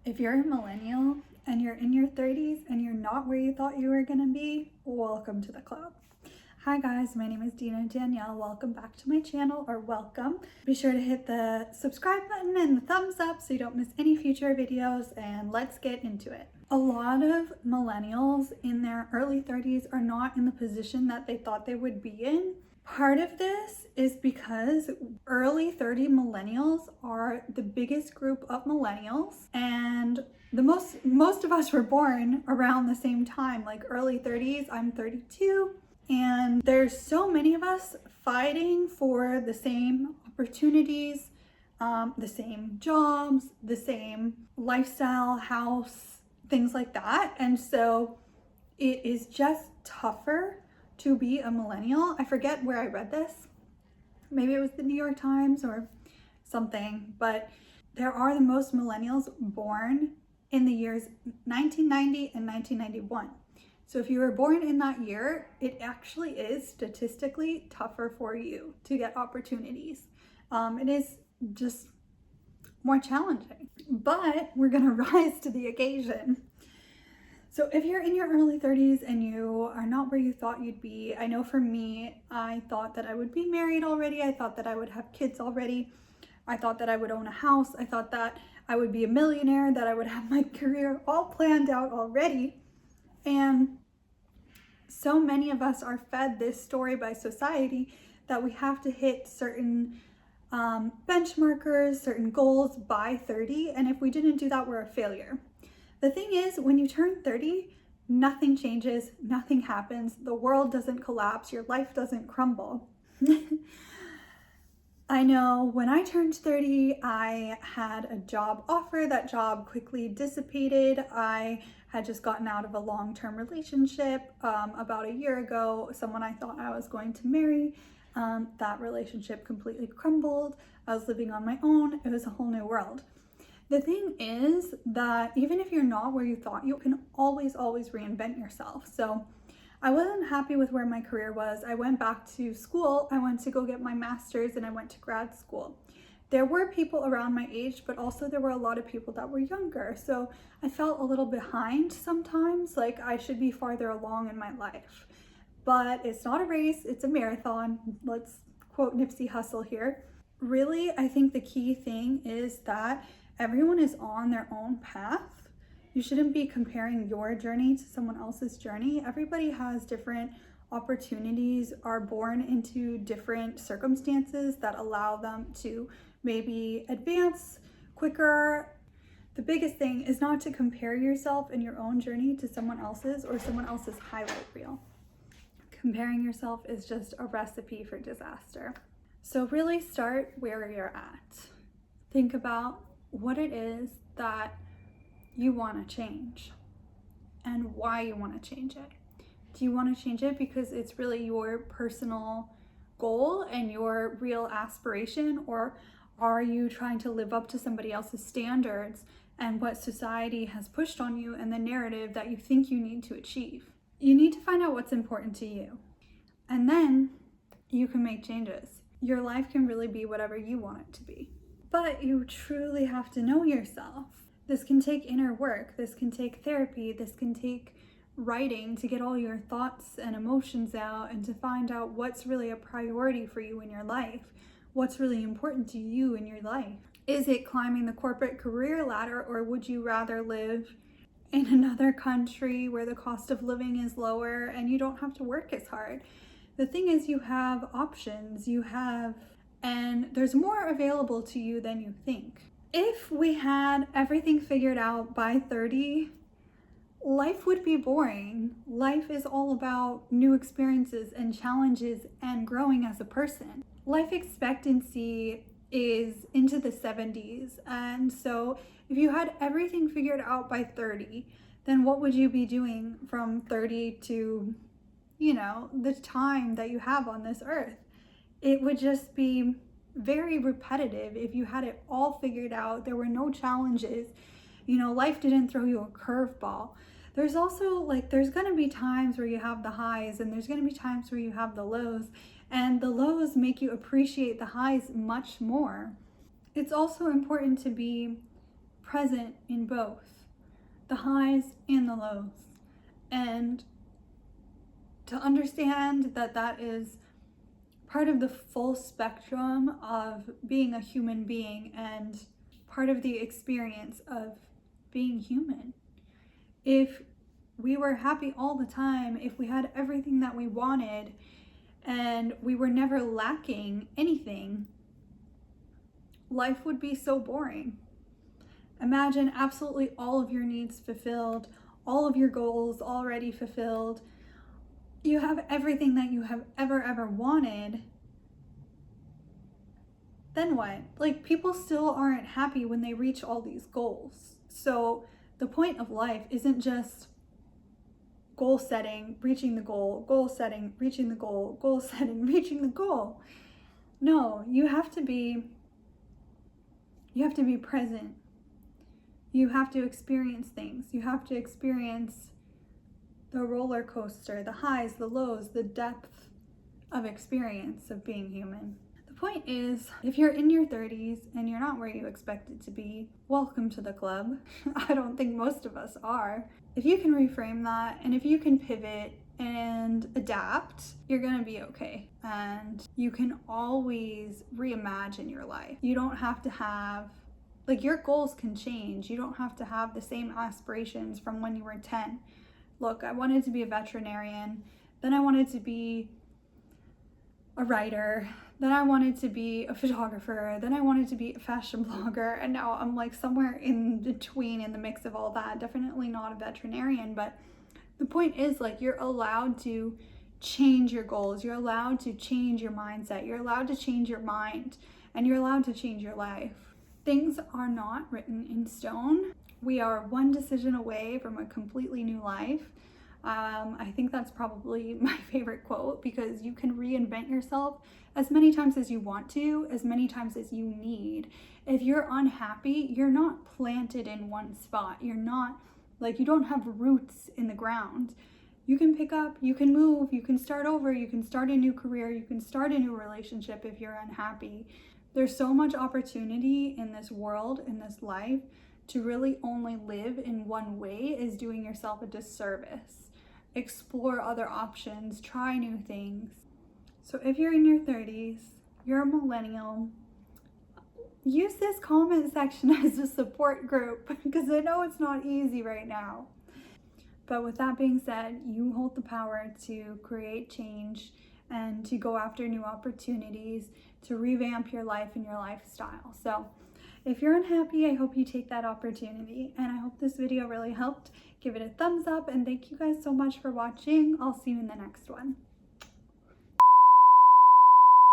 If you're a millennial and you're in your 30s and you're not where you thought you were going to be, welcome to the club. Hi guys, my name is Dina Danielle. Welcome back to my channel, or welcome. Be sure to hit the subscribe button and the thumbs up so you don't miss any future videos, and let's get into it. A lot of millennials in their early 30s are not in the position that they thought they would be in. Part of this is because early 30 millennials are the biggest group of millennials, and most of us were born around the same time, like early 30s. I'm 32, and there's so many of us fighting for the same opportunities, the same jobs, the same lifestyle, house, things like that. And so it is just tougher to be a millennial. I forget where I read this. Maybe it was the New York Times or something, but there are the most millennials born in the years 1990 and 1991. So if you were born in that year, it actually is statistically tougher for you to get opportunities. It is just more challenging, but we're gonna rise to the occasion. So if you're in your early 30s and you are not where you thought you'd be, I know for me, I thought that I would be married already. I thought that I would have kids already. I thought that I would own a house. I thought that I would be a millionaire, that I would have my career all planned out already. And so many of us are fed this story by society that we have to hit certain benchmarkers, certain goals by 30. And if we didn't do that, we're a failure. The thing is, when you turn 30, nothing changes, nothing happens, the world doesn't collapse, your life doesn't crumble. I know when I turned 30, I had a job offer. That job quickly dissipated. I had just gotten out of a long-term relationship about a year ago, someone I thought I was going to marry. That relationship completely crumbled. I was living on my own. It was a whole new world. The thing is that even if you're not where you thought, you can always reinvent yourself. So I wasn't happy with where my career was. I went back to school. I went to go get my master's and I went to grad school. There were people around my age, but also there were a lot of people that were younger. So I felt a little behind sometimes, like I should be farther along in my life. But it's not a race, it's a marathon. Let's quote Nipsey Hussle here. Really, I think the key thing is that everyone is on their own path. You shouldn't be comparing your journey to someone else's journey. Everybody has different opportunities, are born into different circumstances that allow them to maybe advance quicker. The biggest thing is not to compare yourself and your own journey to someone else's or someone else's highlight reel. Comparing yourself is just a recipe for disaster. So really start where you're at. Think about what it is that you want to change and why you want to change it. Do you want to change it because it's really your personal goal and your real aspiration, or are you trying to live up to somebody else's standards and what society has pushed on you and the narrative that you think you need to achieve? You need to find out what's important to you, and then you can make changes. Your life can really be whatever you want it to be. But you truly have to know yourself. This can take inner work, this can take therapy, this can take writing to get all your thoughts and emotions out and to find out what's really a priority for you in your life, what's really important to you in your life. Is it climbing the corporate career ladder, or would you rather live in another country where the cost of living is lower and you don't have to work as hard? The thing is, you have options, and there's more available to you than you think. If we had everything figured out by 30, life would be boring. Life is all about new experiences and challenges and growing as a person. Life expectancy is into the 70s. And so if you had everything figured out by 30, then what would you be doing from 30 to, the time that you have on this earth? It would just be very repetitive if you had it all figured out. There were no challenges. Life didn't throw you a curveball. There's also there's going to be times where you have the highs and there's going to be times where you have the lows, and the lows make you appreciate the highs much more. It's also important to be present in both the highs and the lows, and to understand that that is part of the full spectrum of being a human being and part of the experience of being human. If we were happy all the time, if we had everything that we wanted and we were never lacking anything, life would be so boring. Imagine absolutely all of your needs fulfilled, all of your goals already fulfilled. You have everything that you have ever wanted. Then what? Like, people still aren't happy when they reach all these goals. So the point of life isn't just goal setting, reaching the goal, goal setting, reaching the goal, goal setting, reaching the goal. No, you have to be present. You have to experience things. You have to experience the roller coaster, the highs, the lows, the depth of experience of being human. The point is, if you're in your 30s and you're not where you expected to be, welcome to the club. I don't think most of us are. If you can reframe that, and if you can pivot and adapt, you're gonna be okay. And you can always reimagine your life. You don't have to have, like, your goals can change. You don't have to have the same aspirations from when you were 10. Look, I wanted to be a veterinarian, then I wanted to be a writer, then I wanted to be a photographer, then I wanted to be a fashion blogger, and now I'm like somewhere in between in the mix of all that. Definitely not a veterinarian, but the point is, like, you're allowed to change your goals, you're allowed to change your mindset, you're allowed to change your mind, and you're allowed to change your life. Things are not written in stone. We are one decision away from a completely new life. I think that's probably my favorite quote, because you can reinvent yourself as many times as you want to, as many times as you need. If you're unhappy, you're not planted in one spot. You're not, like, you don't have roots in the ground. You can pick up, you can move, you can start over, you can start a new career, you can start a new relationship if you're unhappy. There's so much opportunity in this world, in this life. To really only live in one way is doing yourself a disservice. Explore other options, try new things. So if you're in your 30s, you're a millennial, use this comment section as a support group, because I know it's not easy right now. But with that being said, you hold the power to create change and to go after new opportunities, to revamp your life and your lifestyle. So if you're unhappy, I hope you take that opportunity, and I hope this video really helped. Give it a thumbs up, and thank you guys so much for watching. I'll see you in the next one.